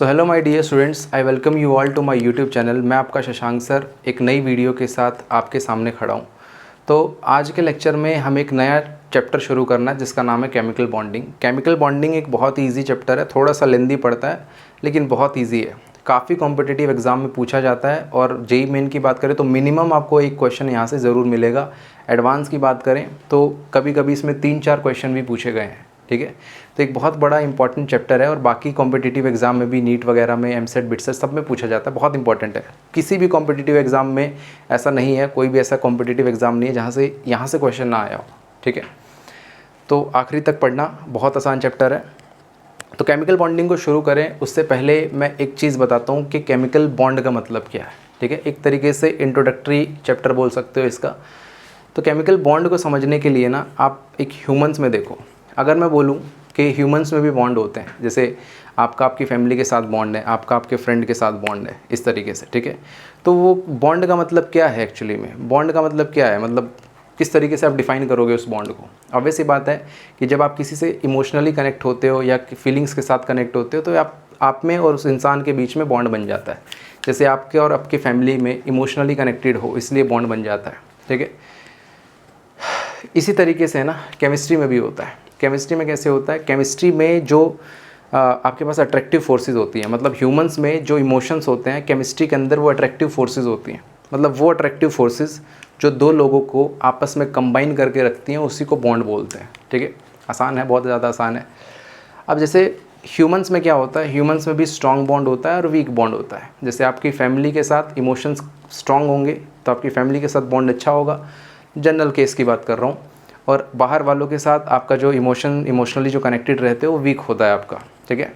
So hello my dear students, I welcome you all to my YouTube channel. मैं आपका Shashank sir एक नई video के साथ आपके सामने खड़ा हूँ। तो आज के लेक्चर में हम एक नया चैप्टर शुरू करना है जिसका नाम है केमिकल बॉन्डिंग। केमिकल बॉन्डिंग एक बहुत ही ईजी चैप्टर है, थोड़ा सा लेंदी पड़ता है लेकिन बहुत ईजी है। काफ़ी कॉम्पिटिटिव एग्जाम में पूछा जाता है और जेईई मेन की बात करें तो मिनिमम आपको एक क्वेश्चन यहाँ से ज़रूर मिलेगा। एडवांस की बात करें तो कभी कभी इसमें 3-4 क्वेश्चन भी पूछे गए हैं। ठीक है, तो एक बहुत बड़ा इंपॉर्टेंट चैप्टर है और बाकी कॉम्पिटिटिव एग्जाम में भी, नीट वगैरह में, एमसेट बिटसेट सब में पूछा जाता है। बहुत इंपॉर्टेंट है। किसी भी कॉम्पिटिटिव एग्जाम में ऐसा नहीं है, कोई भी ऐसा कॉम्पिटिटिव एग्जाम नहीं है जहाँ से यहाँ से क्वेश्चन ना आया हो। ठीक है, तो आखिरी तक पढ़ना, बहुत आसान चैप्टर है। तो केमिकल बॉन्डिंग को शुरू करें उससे पहले मैं एक चीज़ बताता हूँ कि केमिकल बॉन्ड का मतलब क्या है। ठीक है, एक तरीके से इंट्रोडक्टरी चैप्टर बोल सकते हो इसका। तो केमिकल बॉन्ड को समझने के लिए ना आप एक ह्यूमंस में देखो। अगर मैं बोलूँ कि ह्यूमंस में भी बॉन्ड होते हैं, जैसे आपका आपकी फैमिली के साथ बॉन्ड है, आपका आपके फ्रेंड के साथ बॉन्ड है, इस तरीके से। ठीक है, तो वो बॉन्ड का मतलब क्या है एक्चुअली में? बॉन्ड का मतलब क्या है, मतलब किस तरीके से आप डिफ़ाइन करोगे उस बॉन्ड को? ऑब्वियस सी बात है कि जब आप किसी से इमोशनली कनेक्ट होते हो या फीलिंग्स के साथ कनेक्ट होते हो तो आप में और उस इंसान के बीच में बॉन्ड बन जाता है। जैसे आपके और आपकी फैमिली में इमोशनली कनेक्टेड हो, इसलिए बॉन्ड बन जाता है। ठीक है, इसी तरीके से ना केमिस्ट्री में भी होता है। केमिस्ट्री में कैसे होता है? केमिस्ट्री में जो आपके पास अट्रैक्टिव फोर्सेस होती हैं, मतलब ह्यूमंस में जो इमोशंस होते हैं, केमिस्ट्री के अंदर वो अट्रैक्टिव फोर्सेस होती हैं। मतलब वो अट्रैक्टिव फोर्सेस जो दो लोगों को आपस में कंबाइन करके रखती हैं, उसी को बॉन्ड बोलते हैं। ठीक है, आसान है, बहुत ज़्यादा आसान है। अब जैसे ह्यूमंस में क्या होता है, ह्यूमंस में भी स्ट्रॉन्ग बॉन्ड होता है और वीक बॉन्ड होता है। जैसे आपकी फैमिली के साथ इमोशंस स्ट्रॉन्ग होंगे तो आपकी फैमिली के साथ बॉन्ड अच्छा होगा, जनरल केस की बात कर रहा हूँ। और बाहर वालों के साथ आपका जो इमोशनली जो कनेक्टेड रहते हो वो वीक होता है आपका। ठीक है,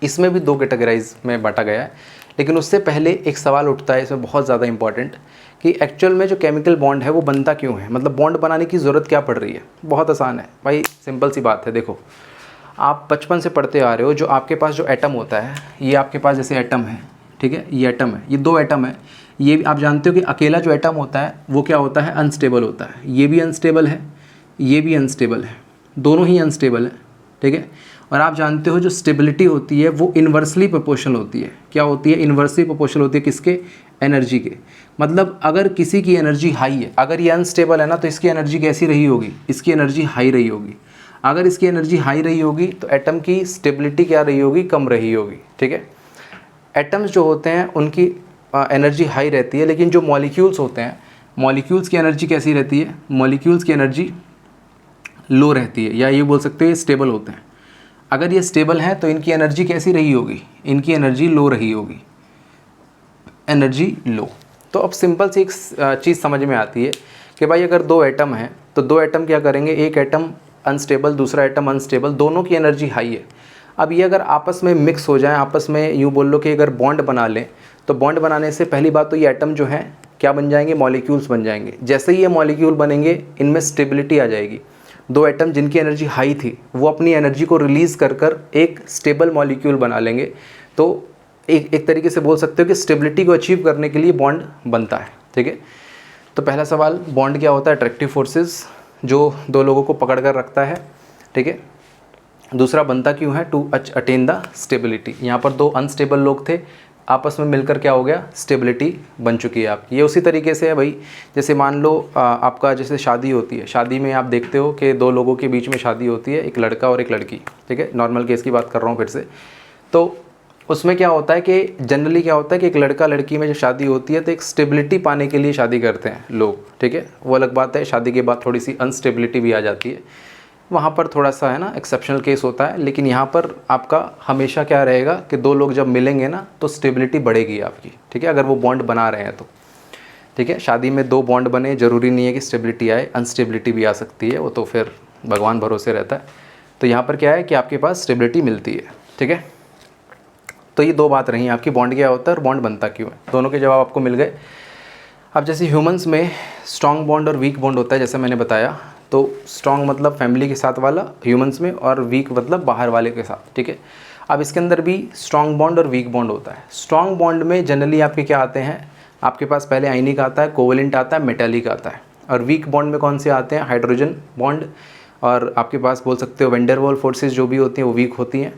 इसमें भी 2 कैटेगराइज में बांटा गया है। लेकिन उससे पहले एक सवाल उठता है इसमें बहुत ज़्यादा इंपॉर्टेंट, कि एक्चुअल में जो केमिकल बॉन्ड है वो बनता क्यों है? मतलब बॉन्ड बनाने की ज़रूरत क्या पड़ रही है? बहुत आसान है भाई, सिंपल सी बात है। देखो, आप बचपन से पढ़ते आ रहे हो, जो आपके पास जो एटम होता है, ये आपके पास जैसे एटम है, ठीक है, ये एटम है, ये 2 एटम है। ये भी आप जानते हो कि अकेला जो एटम होता है वो क्या होता है? अनस्टेबल होता है। ये भी अनस्टेबल है, ये भी अनस्टेबल है, दोनों ही अनस्टेबल है। ठीक है, और आप जानते हो जो स्टेबिलिटी होती है वो इन्वर्सली प्रोपोर्शनल होती है। क्या होती है? इन्वर्सली प्रोपोर्शनल होती है। किसके? एनर्जी के। मतलब अगर किसी की एनर्जी हाई है, अगर ये अनस्टेबल है ना, तो इसकी एनर्जी कैसी रही होगी? इसकी एनर्जी हाई रही होगी। अगर इसकी एनर्जी हाई रही होगी तो एटम की स्टेबिलिटी क्या रही होगी? कम रही होगी। ठीक है, एटम्स जो होते हैं उनकी एनर्जी हाई रहती है, लेकिन जो मॉलिक्यूल्स होते हैं, मॉलिक्यूल्स की एनर्जी कैसी रहती है? मॉलिक्यूल्स की एनर्जी लो रहती है, या ये बोल सकते हैं स्टेबल होते हैं। अगर ये स्टेबल हैं तो इनकी एनर्जी कैसी रही होगी? इनकी एनर्जी लो रही होगी, एनर्जी लो। तो अब सिंपल सी एक चीज़ समझ में आती है कि भाई अगर 2 एटम हैं तो 2 एटम क्या करेंगे? एक एटम अनस्टेबल, दूसरा एटम अनस्टेबल, दोनों की एनर्जी हाई है। अब ये अगर आपस में मिक्स हो जाएं, आपस में यूँ बोल लो कि अगर बॉन्ड बना लें, तो बॉन्ड बनाने से पहली बात तो ये एटम जो है क्या बन जाएंगे? मॉलिक्यूल्स बन जाएंगे। जैसे ही ये मॉलिक्यूल बनेंगे, इनमें स्टेबिलिटी आ जाएगी। 2 एटम जिनकी एनर्जी हाई थी वो अपनी एनर्जी को रिलीज़ कर कर एक स्टेबल मॉलिक्यूल बना लेंगे। तो एक तरीके से बोल सकते हो कि स्टेबिलिटी को अचीव करने के लिए बॉन्ड बनता है। ठीक है, तो पहला सवाल, बॉन्ड क्या होता है? अट्रैक्टिव फोर्सेस जो 2 लोगों को पकड़ कर रखता है। ठीक है, दूसरा बनता क्यों है? To attain the stability. यहाँ पर 2 अनस्टेबल लोग थे, आपस में मिलकर क्या हो गया? स्टेबिलिटी बन चुकी है आपकी। ये उसी तरीके से है भाई, जैसे मान लो आपका जैसे शादी होती है, शादी में आप देखते हो कि 2 लोगों के बीच में शादी होती है, एक लड़का और एक लड़की। ठीक है, नॉर्मल केस की बात कर रहा हूँ फिर से। तो उसमें क्या होता है कि जनरली क्या होता है कि एक लड़का लड़की में जब शादी होती है तो एक स्टेबिलिटी पाने के लिए शादी करते हैं लोग। ठीक है, वो अलग बात है, शादी के बाद थोड़ी सी अनस्टेबिलिटी भी आ जाती है, वहाँ पर थोड़ा सा है ना एक्सेप्शनल केस होता है। लेकिन यहाँ पर आपका हमेशा क्या रहेगा कि 2 लोग जब मिलेंगे ना तो स्टेबिलिटी बढ़ेगी आपकी। ठीक है, अगर वो बॉन्ड बना रहे हैं तो। ठीक है, शादी में 2 बॉन्ड बने, ज़रूरी नहीं है कि स्टेबिलिटी आए, अनस्टेबिलिटी भी आ सकती है, वो तो फिर भगवान भरोसे रहता है। तो यहाँ पर क्या है कि आपके पास स्टेबिलिटी मिलती है। ठीक है, तो ये 2 बात रही आपकी, बॉन्ड क्या होता है और बॉन्ड बनता क्यों है। दोनों के जवाब आपको मिल गए। अब जैसे ह्यूमंस में स्ट्रॉन्ग बॉन्ड और वीक बॉन्ड होता है, जैसे मैंने बताया। तो स्ट्रॉन्ग मतलब फैमिली के साथ वाला ह्यूमंस में, और वीक मतलब बाहर वाले के साथ। ठीक है, अब इसके अंदर भी स्ट्रॉन्ग बॉन्ड और वीक बॉन्ड होता है। स्ट्रॉन्ग बॉन्ड में जनरली आपके क्या आते हैं? आपके पास पहले आयनिक आता है, कोवेलेंट आता है, मेटालिक आता है। और वीक बॉन्ड में कौन से आते हैं? हाइड्रोजन बॉन्ड, और आपके पास बोल सकते हो वैन डेर वाल्स फोर्सेस जो भी होती हैं वो वीक होती हैं।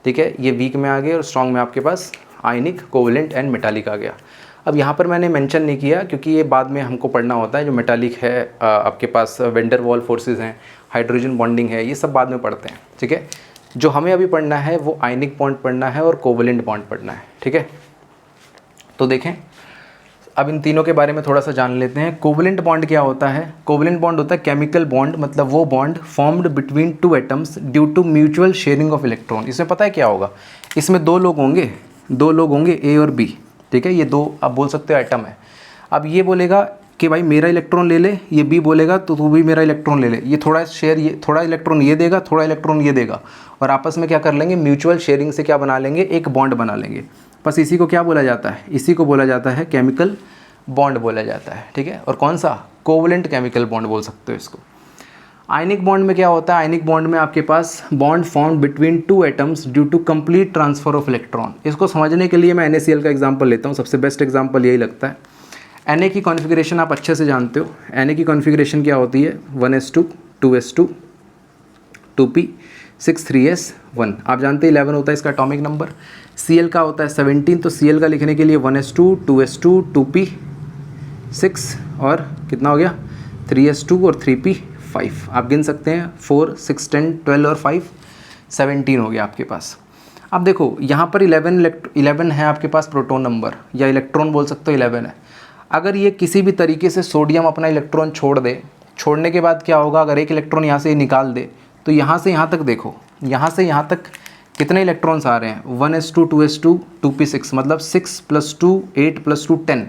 ठीक है, ये वीक में आ गए और स्ट्रॉन्ग में आपके पास आयनिक, कोवलेंट एंड मेटालिक आ गया। अब यहाँ पर मैंने मेंशन नहीं किया क्योंकि ये बाद में हमको पढ़ना होता है। जो मेटालिक है आपके पास वैन डेर वाल्स फोर्सेस हैं, हाइड्रोजन बॉन्डिंग है, ये सब बाद में पढ़ते हैं। ठीक है, जो हमें अभी पढ़ना है वो आयनिक बॉन्ड पढ़ना है और कोवलेंट बॉन्ड पढ़ना है। ठीक है, तो देखें अब इन तीनों के बारे में थोड़ा सा जान लेते हैं। कोवलेंट बॉन्ड क्या होता है? कोवलेंट बॉन्ड होता है केमिकल बॉन्ड, मतलब वो bond formed between two atoms due to mutual sharing of electron. इसमें पता है क्या होगा? इसमें दो लोग होंगे ए और बी। ठीक है, ये दो आप बोल सकते हो एटम है। अब ये बोलेगा कि भाई मेरा इलेक्ट्रॉन ले ले, ये बी बोलेगा तो तू भी मेरा इलेक्ट्रॉन ले ले। ये थोड़ा शेयर, ये थोड़ा इलेक्ट्रॉन ये देगा, थोड़ा इलेक्ट्रॉन ये देगा, और आपस में क्या कर लेंगे? म्यूचुअल शेयरिंग से क्या बना लेंगे? एक बॉन्ड बना लेंगे। बस इसी को क्या बोला जाता है? इसी को बोला जाता है केमिकल बॉन्ड बोला जाता है। ठीक है, और कौन सा? कोवलेंट केमिकल बॉन्ड बोल सकते हो इसको। आयनिक बॉन्ड में क्या होता है? आयनिक बॉन्ड में आपके पास bond form between two atoms due to complete transfer of electron. इसको समझने के लिए मैं NaCl का एग्जांपल लेता हूँ, सबसे बेस्ट एग्जांपल यही लगता है। Na की कॉन्फ़िगरेशन आप अच्छे से जानते हो। Na की कॉन्फ़िगरेशन क्या होती है? 1s2 2s2 2p 6 3s1। आप जानते हैं 11 होता है इसका एटॉमिक नंबर। Cl का होता है 17, तो Cl का लिखने के लिए 1s2 2s2 2p 6 और कितना हो गया? 3s2 और 3p 5। आप गिन सकते हैं 4 6 10 12 और 5 17 हो गया आपके पास। अब देखो यहाँ पर 11 है आपके पास प्रोटॉन नंबर, या इलेक्ट्रॉन बोल सकते हो 11 है। अगर ये किसी भी तरीके से सोडियम अपना इलेक्ट्रॉन छोड़ दे, छोड़ने के बाद क्या होगा? अगर एक इलेक्ट्रॉन यहाँ से निकाल दे तो यहाँ से यहाँ तक देखो, यहाँ से यहाँ तक कितने इलेक्ट्रॉन्स आ रहे हैं? 1s2 2s2 2p6, मतलब 6 + 2 8 + 2 10।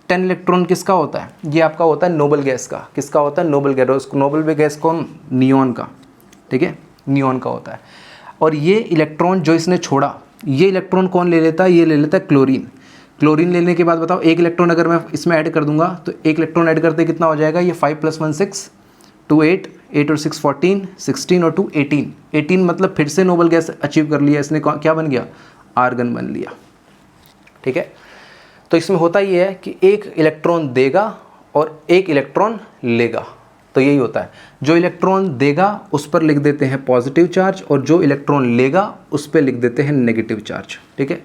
10 इलेक्ट्रॉन किसका होता है? ये आपका होता है नोबल गैस का। किसका होता है? Noble gas. नोबल गैस कौन? नियॉन का। ठीक है, नियॉन का होता है। और ये इलेक्ट्रॉन जो इसने छोड़ा, ये इलेक्ट्रॉन कौन ले लेता है? ये ले लेता है क्लोरीन। क्लोरीन लेने के बाद बताओ, एक इलेक्ट्रॉन अगर मैं इसमें ऐड कर दूंगा तो एक इलेक्ट्रॉन ऐड करते कितना हो जाएगा? ये 5 + 1 6 2 8 8 और 6 14 16 और 2 18 18, मतलब फिर से नोबल गैस अचीव कर लिया इसने। क्या बन गया? आर्गन बन लिया। ठीक है, तो इसमें होता ये है कि एक इलेक्ट्रॉन देगा और एक इलेक्ट्रॉन लेगा। तो यही होता है, जो इलेक्ट्रॉन देगा उस पर लिख देते हैं पॉजिटिव चार्ज, और जो इलेक्ट्रॉन लेगा उस पर लिख देते हैं नेगेटिव चार्ज। ठीक है,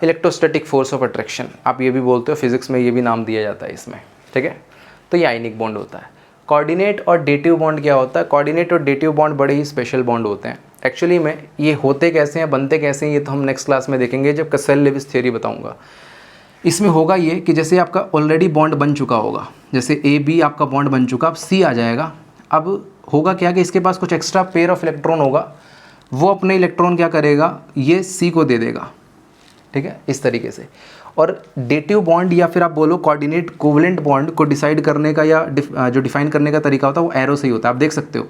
इलेक्ट्रोस्टैटिक फोर्स ऑफ अट्रैक्शन आप ये भी बोलते हो, फिजिक्स में ये भी नाम दिया जाता है इसमें। ठीक है, तो ये आयनिक बॉन्ड होता है। कोऑर्डिनेट और डेटिव बॉन्ड क्या होता है? कोऑर्डिनेट और डेटिव बॉन्ड बड़े ही स्पेशल बॉन्ड होते हैं। एक्चुअली में ये होते कैसे हैं, बनते कैसे हैं, ये तो हम नेक्स्ट क्लास में देखेंगे जब कसेल-लेविस थ्योरी बताऊंगा। इसमें होगा ये कि जैसे आपका ऑलरेडी बॉन्ड बन चुका होगा, जैसे AB आपका बॉन्ड बन चुका, अब C आ जाएगा। अब होगा क्या कि इसके पास कुछ एक्स्ट्रा पेयर ऑफ इलेक्ट्रॉन होगा, वो अपने इलेक्ट्रॉन क्या करेगा? ये C को दे देगा। ठीक है, इस तरीके से। और डेटिव बॉन्ड या फिर आप बोलो कोऑर्डिनेट कोवलेंट बॉन्ड को डिसाइड करने का या जो डिफाइन करने का तरीका होता है वो एरो से ही होता है। आप देख सकते हो,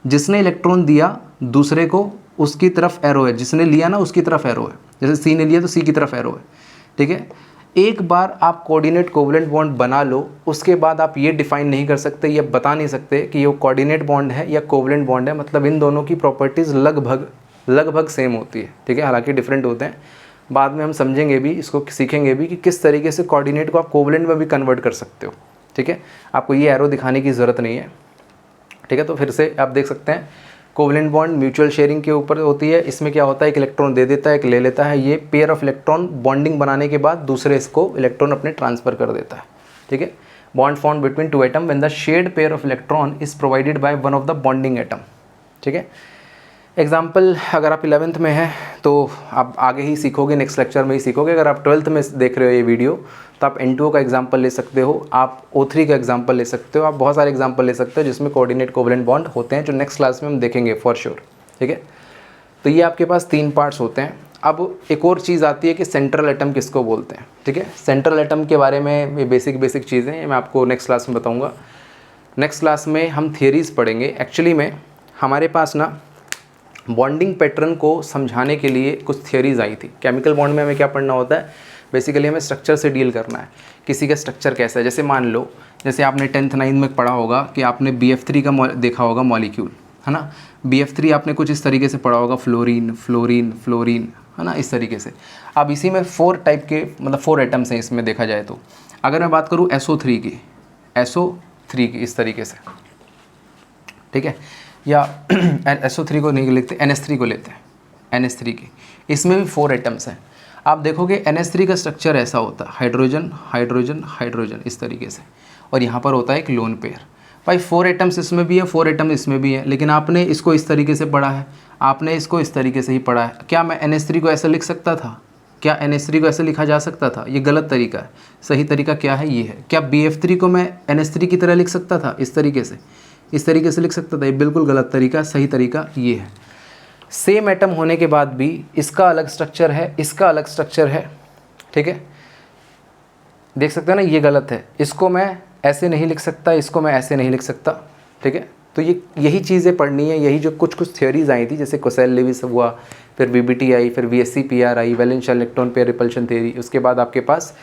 जिसने इलेक्ट्रॉन दिया दूसरे को उसकी तरफ एरो है, जिसने लिया ना उसकी तरफ एरो है। जैसे C ने लिया तो C की तरफ एरो है। ठीक है, एक बार आप कोऑर्डिनेट कोवलेंट बॉन्ड बना लो, उसके बाद आप ये डिफाइन नहीं कर सकते, ये बता नहीं सकते कि ये कोऑर्डिनेट बॉन्ड है या कोवलेंट बॉन्ड है। मतलब इन दोनों की प्रॉपर्टीज़ लगभग सेम होती है। ठीक है, हालांकि डिफरेंट होते हैं। बाद में हम समझेंगे भी, इसको सीखेंगे भी कि किस तरीके से कोऑर्डिनेट को आप कोवलेंट में भी कन्वर्ट कर सकते हो। ठीक है, आपको ये एरो दिखाने की ज़रूरत नहीं है। ठीक है, तो फिर से आप देख सकते हैं कोवलेंट बॉन्ड म्यूचुअल शेयरिंग के ऊपर होती है। इसमें क्या होता है? एक इलेक्ट्रॉन दे देता है, एक ले लेता है। ये पेयर ऑफ इलेक्ट्रॉन बॉन्डिंग बनाने के बाद दूसरे इसको इलेक्ट्रॉन अपने ट्रांसफ़र कर देता है। ठीक है, bond form between to atom when the shared pair of electron is provided by one of the bonding atom. ठीक है, एग्जाम्पल अगर आप 11th में हैं तो आप आगे ही सीखोगे, नेक्स्ट लेक्चर में ही सीखोगे। अगर आप 12th में देख रहे हो ये वीडियो तो आप N2O का एग्जाम्पल ले सकते हो, आप O3 का एग्जाम्पल ले सकते हो, आप बहुत सारे एग्जाम्पल ले सकते हो जिसमें कोऑर्डिनेट कोवलेंट बॉन्ड होते हैं, जो नेक्स्ट क्लास में हम देखेंगे फॉर श्योर। ठीक है, तो ये आपके पास 3 पार्ट्स होते हैं। अब एक और चीज़ आती है कि सेंट्रल एटम किसको बोलते हैं। ठीक है, सेंट्रल एटम के बारे में ये बेसिक चीज़ें हैं, मैं आपको नेक्स्ट क्लास में बताऊँगा। नेक्स्ट क्लास में हम थियरीज़ पढ़ेंगे। एक्चुअली में हमारे पास ना बॉन्डिंग पैटर्न को समझाने के लिए कुछ थियरीज़ आई थी। केमिकल बॉन्ड में हमें क्या पढ़ना होता है? बेसिकली हमें स्ट्रक्चर से डील करना है, किसी का स्ट्रक्चर कैसा है। जैसे मान लो, जैसे आपने 10th 9th में पढ़ा होगा कि आपने BF3 का देखा होगा मॉलिक्यूल, है ना। BF3 आपने कुछ इस तरीके से पढ़ा होगा, फ्लोरीन फ्लोरीन फ्लोरीन, है ना, इस तरीके से। अब इसी में 4 टाइप के, मतलब 4 एटम्स हैं इसमें देखा जाए तो। अगर मैं बात करूँ SO3 की, SO3 की इस तरीके से, ठीक है, या SO3 को नहीं लिखते, NH3 को लेते हैं, NH3 की, इसमें भी 4 एटम्स हैं। आप देखोगे NH3 का स्ट्रक्चर ऐसा होता है, हाइड्रोजन हाइड्रोजन हाइड्रोजन इस तरीके से, और यहाँ पर होता है एक लोन पेयर। भाई 4 एटम्स इसमें भी है, 4 एटम्स इसमें भी है, लेकिन आपने इसको इस तरीके से पढ़ा है, आपने इसको इस तरीके से ही पढ़ा है। क्या मैं NH3 को ऐसे लिख सकता था? क्या NH3 को ऐसे लिखा जा सकता था? ये गलत तरीका है। सही तरीका क्या है? ये है। क्या BF3 को मैं NH3 की तरह लिख सकता था? इस तरीके से लिख सकता था? ये बिल्कुल गलत तरीका। सही तरीका ये है। सेम एटम होने के बाद भी इसका अलग स्ट्रक्चर है, इसका अलग स्ट्रक्चर है, ठीक है, देख सकते हैं ना, ये गलत है। इसको मैं ऐसे नहीं लिख सकता, इसको मैं ऐसे नहीं लिख सकता, ठीक है। तो ये यही चीज़ें पढ़नी है, यही जो कुछ थ्योरीज आई थी, जैसे कोसेल लेविस हुआ, फिर VBT आई, फिर VSC-PR आई, वैलेंशियल इलेक्ट्रॉन पेयर रिपल्शन थ्योरी, उसके बाद आपके पास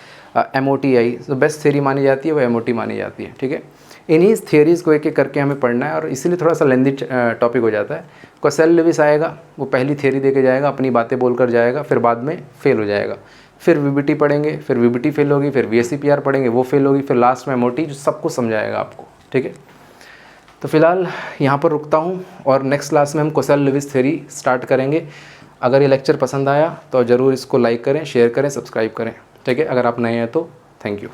MOT आई। तो बेस्ट थ्योरी मानी जाती है वो MOT मानी जाती है, ठीक है। इन्हीं थियरीज़ को एक एक करके हमें पढ़ना है, और इसीलिए थोड़ा सा लेंदी टॉपिक हो जाता है। कोसेल लेविस आएगा, वो पहली थियरी दे के जाएगा, अपनी बातें बोलकर जाएगा, फिर बाद में फेल हो जाएगा। फिर VBT पढ़ेंगे, फिर VBT फेल होगी, फिर VSC-PR पढ़ेंगे, वो फेल होगी, फिर लास्ट में MOT, जो सब कुछ समझाएगा आपको, ठीक है। तो फिलहाल यहाँ पर रुकता हूँ, और नेक्स्ट क्लास में हम कोसेल लेविस थ्योरी स्टार्ट करेंगे। अगर ये लेक्चर पसंद आया तो ज़रूर इसको लाइक करें, शेयर करें, सब्सक्राइब करें, ठीक है। अगर आप नए हैं तो थैंक यू।